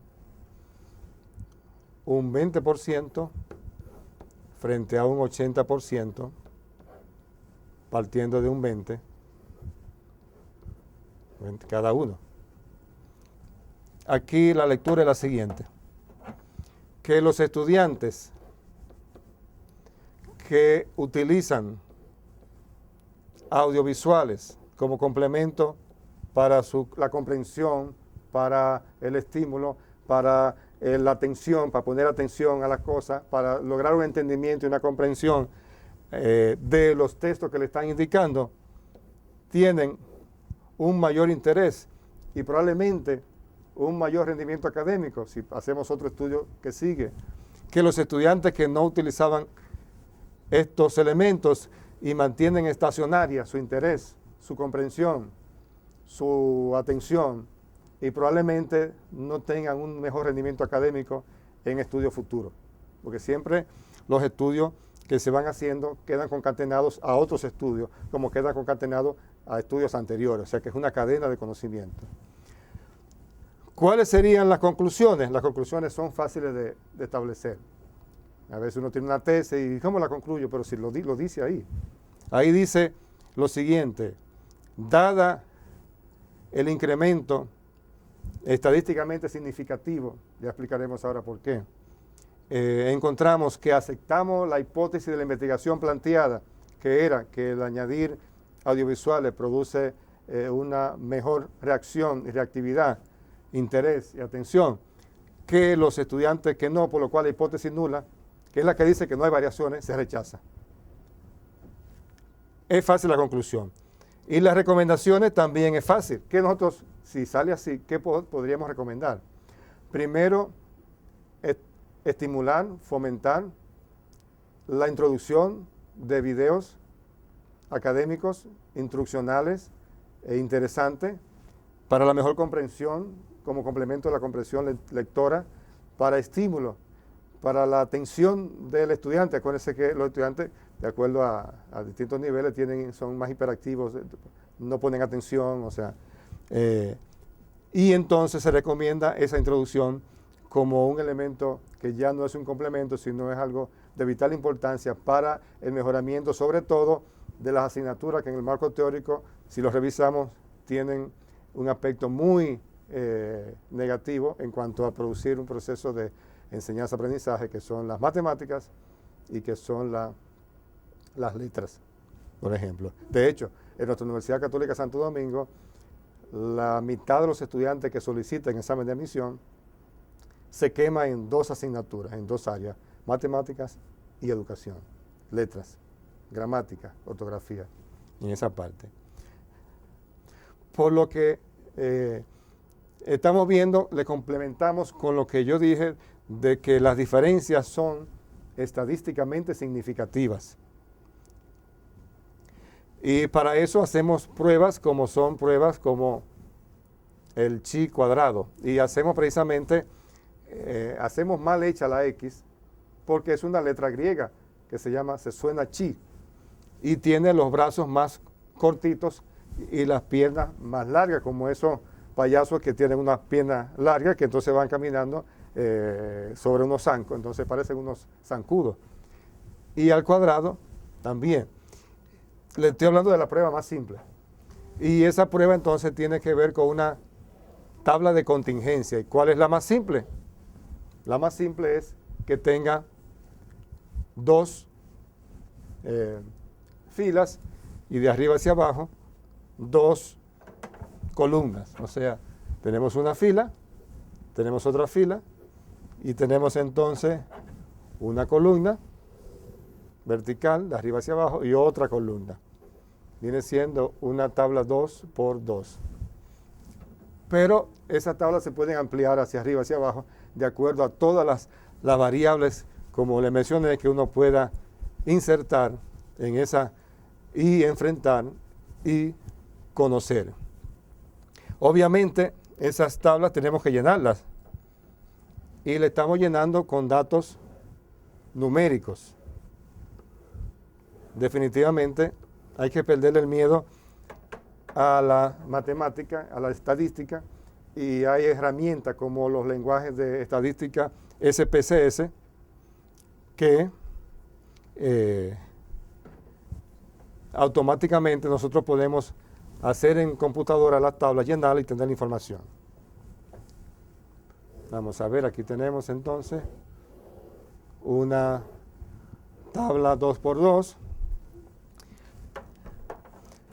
un 20% frente a un 80%, partiendo de un 20 cada uno. Aquí la lectura es la siguiente: que los estudiantes que utilizan audiovisuales como complemento para la comprensión, para el estímulo, para la atención, para poner atención a las cosas, para lograr un entendimiento y una comprensión de los textos que le están indicando, tienen un mayor interés y probablemente un mayor rendimiento académico, si hacemos otro estudio que sigue, que los estudiantes que no utilizaban estos elementos y mantienen estacionaria su interés, su comprensión, su atención, y probablemente no tengan un mejor rendimiento académico en estudios futuros, porque siempre los estudios que se van haciendo quedan concatenados a otros estudios, como quedan concatenados a estudios anteriores, o sea que es una cadena de conocimiento. ¿Cuáles serían las conclusiones? Las conclusiones son fáciles de establecer. A veces uno tiene una tesis y ¿cómo la concluyo? Pero si lo dice ahí. Ahí dice lo siguiente: dada el incremento estadísticamente significativo, ya explicaremos ahora por qué, encontramos que aceptamos la hipótesis de la investigación planteada, que era que el añadir audiovisuales produce una mejor reacción y reactividad, interés y atención, que los estudiantes que no, por lo cual la hipótesis nula, que es la que dice que no hay variaciones, se rechaza. Es fácil la conclusión. Y las recomendaciones también es fácil. ¿Qué nosotros, si sale así, qué podríamos recomendar? Primero, estimular, fomentar la introducción de videos académicos, instruccionales e interesantes para la mejor comprensión, como complemento de la comprensión lectora, para estímulo, para la atención del estudiante. Acuérdense que los estudiantes, de acuerdo a distintos niveles, son más hiperactivos, no ponen atención, o sea, y entonces se recomienda esa introducción como un elemento que ya no es un complemento, sino es algo de vital importancia para el mejoramiento, sobre todo de las asignaturas que en el marco teórico, si los revisamos, tienen un aspecto muy negativo en cuanto a producir un proceso de enseñanza-aprendizaje, que son las matemáticas y que son las letras, por ejemplo. De hecho, en nuestra Universidad Católica Santo Domingo, la mitad de los estudiantes que solicitan examen de admisión se quema en dos asignaturas, en dos áreas: matemáticas y educación, letras, gramática, ortografía, en esa parte. Por lo que estamos viendo, le complementamos con lo que yo dije, de que las diferencias son estadísticamente significativas. Y para eso hacemos pruebas como el chi cuadrado. Y hacemos precisamente, hacemos mal hecha la X, porque es una letra griega que se suena chi, y tiene los brazos más cortitos y las piernas más largas, como esos payasos que tienen unas piernas largas que entonces van caminando sobre unos zancos, entonces parecen unos zancudos. Y al cuadrado también. Le estoy hablando de la prueba más simple. Y esa prueba entonces tiene que ver con una tabla de contingencia. ¿Y cuál es la más simple? La más simple es que tenga dos filas y de arriba hacia abajo dos columnas. O sea, tenemos una fila, tenemos otra fila y tenemos entonces una columna vertical de arriba hacia abajo y otra columna. Viene siendo una tabla 2 por 2. Pero esas tablas se pueden ampliar hacia arriba, hacia abajo, de acuerdo a todas las variables, como le mencioné, que uno pueda insertar en esa y enfrentar y conocer. Obviamente, esas tablas tenemos que llenarlas. Y le estamos llenando con datos numéricos. Definitivamente hay que perderle el miedo a la matemática, a la estadística, y hay herramientas como los lenguajes de estadística SPSS que automáticamente nosotros podemos hacer en computadora las tablas, llenarlas y tener la información. Vamos a ver, aquí tenemos entonces una tabla 2 por 2.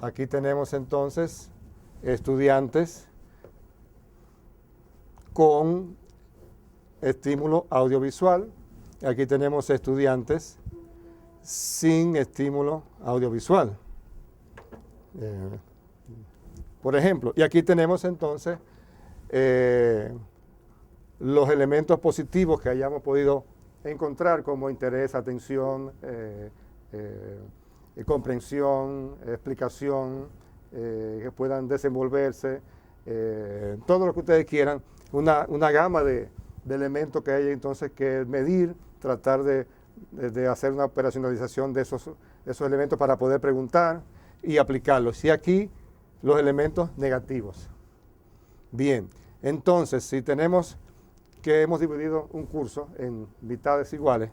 Aquí tenemos entonces estudiantes con estímulo audiovisual. Aquí tenemos estudiantes sin estímulo audiovisual. Por ejemplo, y aquí tenemos entonces los elementos positivos que hayamos podido encontrar, como interés, atención, comprensión, explicación, que puedan desenvolverse, todo lo que ustedes quieran, una gama de elementos que hay entonces que medir, tratar de hacer una operacionalización de esos elementos para poder preguntar y aplicarlos. Y aquí los elementos negativos. Bien, entonces si tenemos que hemos dividido un curso en mitades iguales,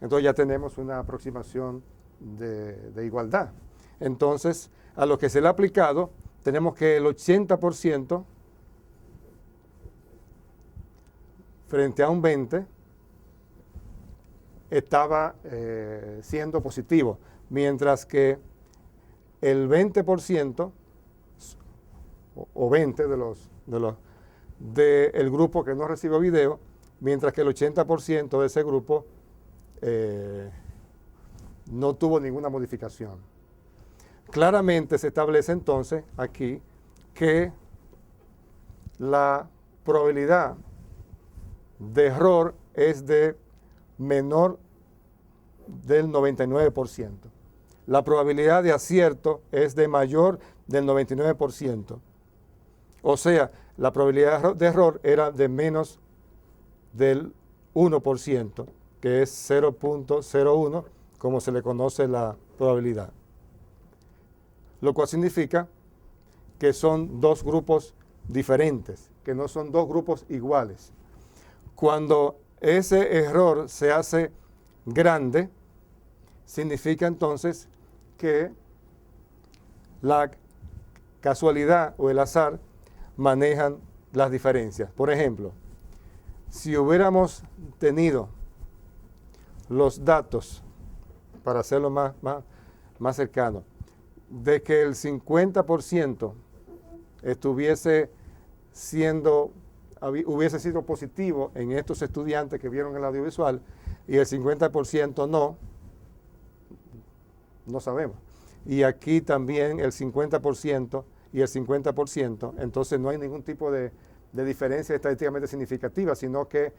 Entonces ya tenemos una aproximación de igualdad. Entonces, a lo que se le ha aplicado, tenemos que el 80% frente a un 20% estaba siendo positivo, mientras que el 20% o 20 del grupo que no recibió video, mientras que el 80% de ese grupo no tuvo ninguna modificación. Claramente se establece entonces aquí que la probabilidad de error es de menor del 99%. La probabilidad de acierto es de mayor del 99%. O sea, la probabilidad de error era de menos del 1%, que es 0.01, como se le conoce la probabilidad. Lo cual significa que son dos grupos diferentes, que no son dos grupos iguales. Cuando ese error se hace grande, significa entonces que la casualidad o el azar manejan las diferencias. Por ejemplo, si hubiéramos tenido los datos, para hacerlo más cercano, de que el 50% hubiese sido positivo en estos estudiantes que vieron el audiovisual y el 50% no sabemos. Y aquí también el 50% y el 50%, entonces no hay ningún tipo de diferencia estadísticamente significativa, sino que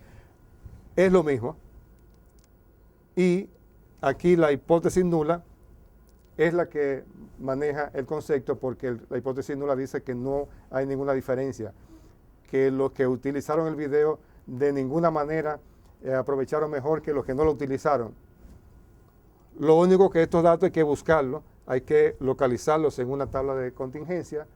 es lo mismo. Y aquí la hipótesis nula es la que maneja el concepto, porque la hipótesis nula dice que no hay ninguna diferencia, que los que utilizaron el video de ninguna manera aprovecharon mejor que los que no lo utilizaron. Lo único que estos datos hay que buscarlos, hay que localizarlos en una tabla de contingencia,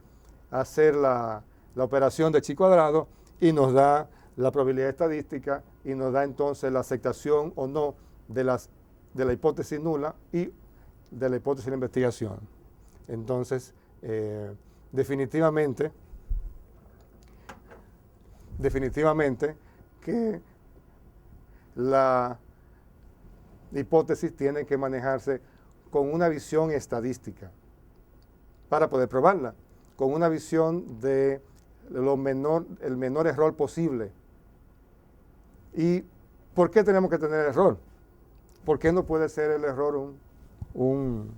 hacer la operación de chi cuadrado y nos da la probabilidad estadística y nos da entonces la aceptación o no de la hipótesis nula y de la hipótesis de la investigación. Entonces, definitivamente que la hipótesis tiene que manejarse con una visión estadística para poder probarla, con una visión de el menor error posible. ¿Y por qué tenemos que tener error? ¿Por qué no puede ser el error un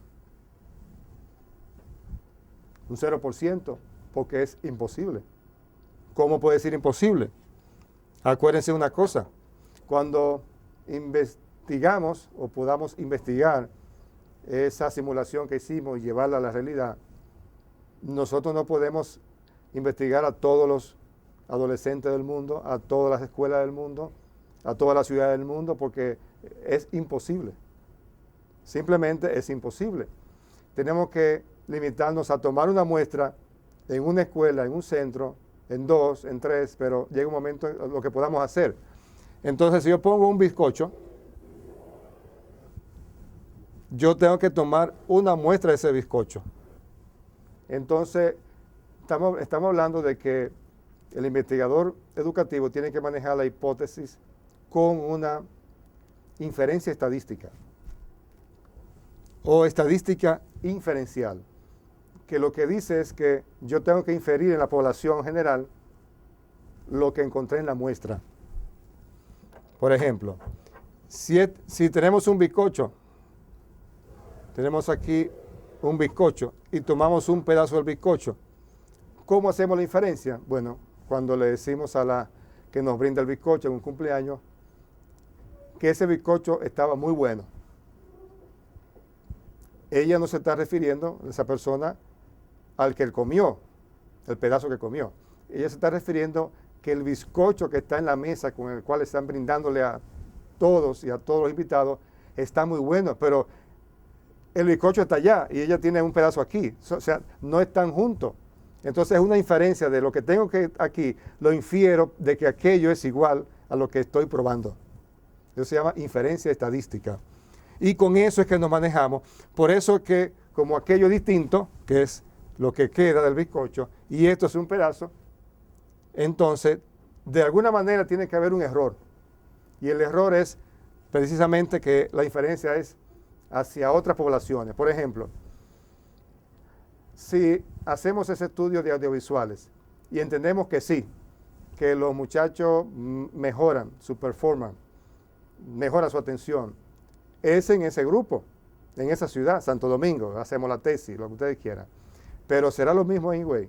0%? Porque es imposible. ¿Cómo puede ser imposible? Acuérdense una cosa, cuando investigamos o podamos investigar esa simulación que hicimos y llevarla a la realidad, nosotros no podemos investigar a todos los adolescentes del mundo, a todas las escuelas del mundo, a todas las ciudades del mundo, porque es imposible. Simplemente es imposible. Tenemos que limitarnos a tomar una muestra en una escuela, en un centro, en 2, en 3, pero llega un momento en lo que podamos hacer. Entonces, si yo pongo un bizcocho, yo tengo que tomar una muestra de ese bizcocho. Entonces, estamos hablando de que el investigador educativo tiene que manejar la hipótesis con una inferencia estadística o estadística inferencial, que lo que dice es que yo tengo que inferir en la población general lo que encontré en la muestra. Por ejemplo, si tenemos un bizcocho, tenemos aquí un bizcocho y tomamos un pedazo del bizcocho, ¿cómo hacemos la inferencia? Bueno, cuando le decimos a la que nos brinda el bizcocho en un cumpleaños que ese bizcocho estaba muy bueno, ella no se está refiriendo, esa persona, al que él comió, el pedazo que comió. Ella se está refiriendo que el bizcocho que está en la mesa con el cual están brindándole a todos y a todos los invitados está muy bueno, pero el bizcocho está allá y ella tiene un pedazo aquí. O sea, no están juntos. Entonces es una inferencia de lo que tengo que aquí, lo infiero de que aquello es igual a lo que estoy probando. Eso se llama inferencia estadística. Y con eso es que nos manejamos. Por eso es que como aquello distinto, que es lo que queda del bizcocho, y esto es un pedazo, entonces de alguna manera tiene que haber un error. Y el error es precisamente que la inferencia es hacia otras poblaciones. Por ejemplo, si hacemos ese estudio de audiovisuales y entendemos que sí, que los muchachos mejoran su performance, mejora su atención, es en ese grupo, en esa ciudad, Santo Domingo, hacemos la tesis, lo que ustedes quieran. Pero será lo mismo en Higüey,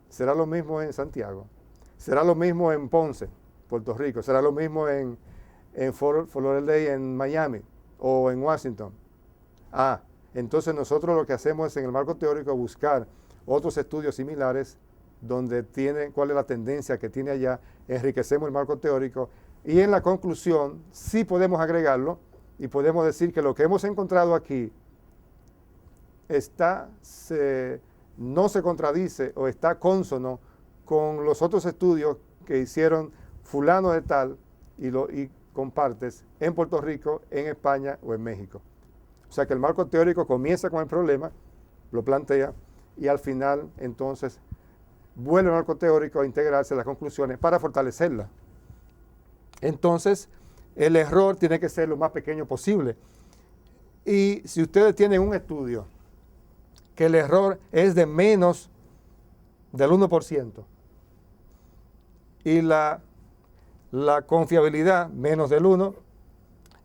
será lo mismo en Santiago, será lo mismo en Ponce, Puerto Rico, será lo mismo en Fort Lauderdale, en Miami o en Washington. Entonces nosotros lo que hacemos es en el marco teórico buscar otros estudios similares donde tiene cuál es la tendencia que tiene allá, enriquecemos el marco teórico y en la conclusión sí podemos agregarlo y podemos decir que lo que hemos encontrado aquí no se contradice o está cónsono con los otros estudios que hicieron fulano de tal y compartes en Puerto Rico, en España o en México. O sea que el marco teórico comienza con el problema, lo plantea y al final entonces vuelve el marco teórico a integrarse a las conclusiones para fortalecerla. Entonces el error tiene que ser lo más pequeño posible. Y si ustedes tienen un estudio que el error es de menos del 1% y la confiabilidad, menos del 1,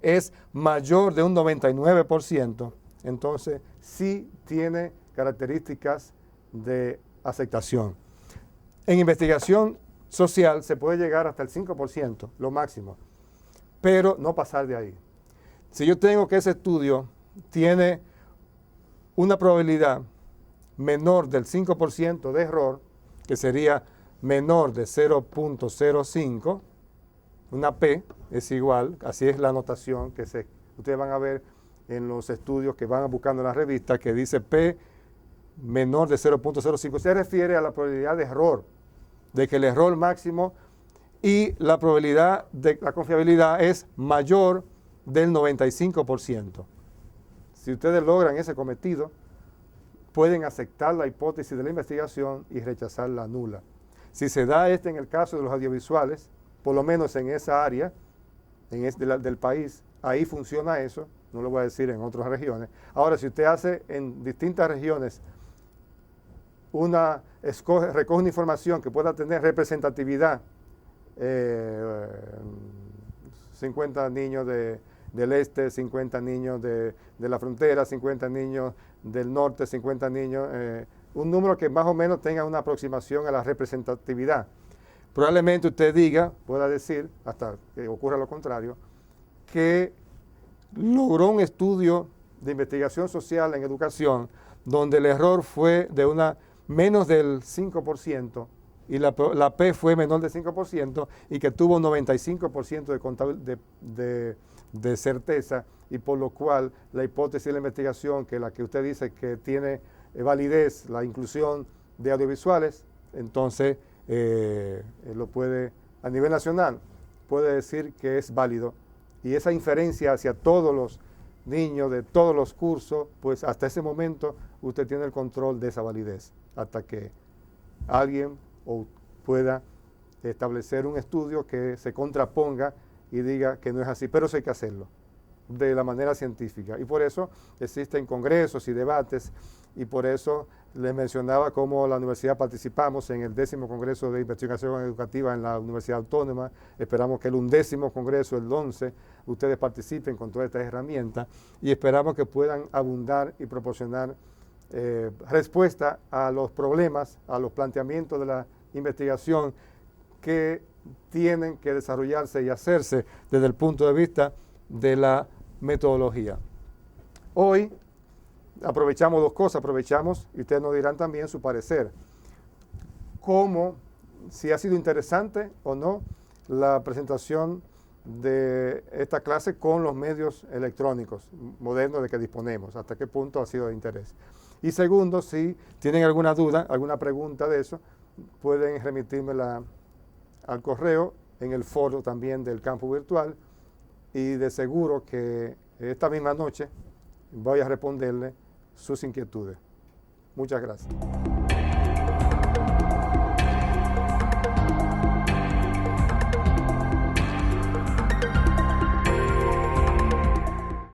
es mayor de un 99%, entonces sí tiene características de aceptación. En investigación social se puede llegar hasta el 5%, lo máximo, pero no pasar de ahí. Si yo tengo que ese estudio tiene una probabilidad menor del 5% de error, que sería menor de 0.05, una P es igual, así es la notación que ustedes van a ver en los estudios que van buscando en la revista, que dice P menor de 0.05. Se refiere a la probabilidad de error, de que el error máximo y la probabilidad de la confiabilidad es mayor del 95%. Si ustedes logran ese cometido, pueden aceptar la hipótesis de la investigación y rechazar la nula. Si se da en el caso de los audiovisuales, por lo menos en esa área del país, ahí funciona eso, no lo voy a decir en otras regiones. Ahora, si usted hace en distintas regiones recoge una información que pueda tener representatividad, 50 niños del este, 50 niños de la frontera, 50 niños del norte, 50 niños, un número que más o menos tenga una aproximación a la representatividad. Probablemente usted pueda decir, hasta que ocurra lo contrario, que logró un estudio de investigación social en educación donde el error fue de menos del 5% y la P fue menor del 5% y que tuvo un 95% de certeza y por lo cual la hipótesis de la investigación, que la que usted dice que tiene validez, la inclusión de audiovisuales, entonces lo puede, a nivel nacional, puede decir que es válido. Y esa inferencia hacia todos los niños de todos los cursos, pues hasta ese momento usted tiene el control de esa validez, hasta que alguien pueda establecer un estudio que se contraponga y diga que no es así, pero eso hay que hacerlo de la manera científica. Y por eso existen congresos y debates, y por eso les mencionaba cómo la universidad participamos en el 10º Congreso de Investigación Educativa en la Universidad Autónoma. Esperamos que el 11º Congreso, el 11, ustedes participen con todas estas herramientas y esperamos que puedan abundar y proporcionar respuesta a los problemas, a los planteamientos de la investigación que tienen que desarrollarse y hacerse desde el punto de vista de la metodología. Hoy aprovechamos dos cosas, y ustedes nos dirán también su parecer, si ha sido interesante o no la presentación de esta clase con los medios electrónicos modernos de que disponemos, hasta qué punto ha sido de interés. Y segundo, si tienen alguna duda, alguna pregunta de eso, pueden remitírmela al correo, en el foro también del campo virtual, y de seguro que esta misma noche voy a responderle sus inquietudes. Muchas gracias.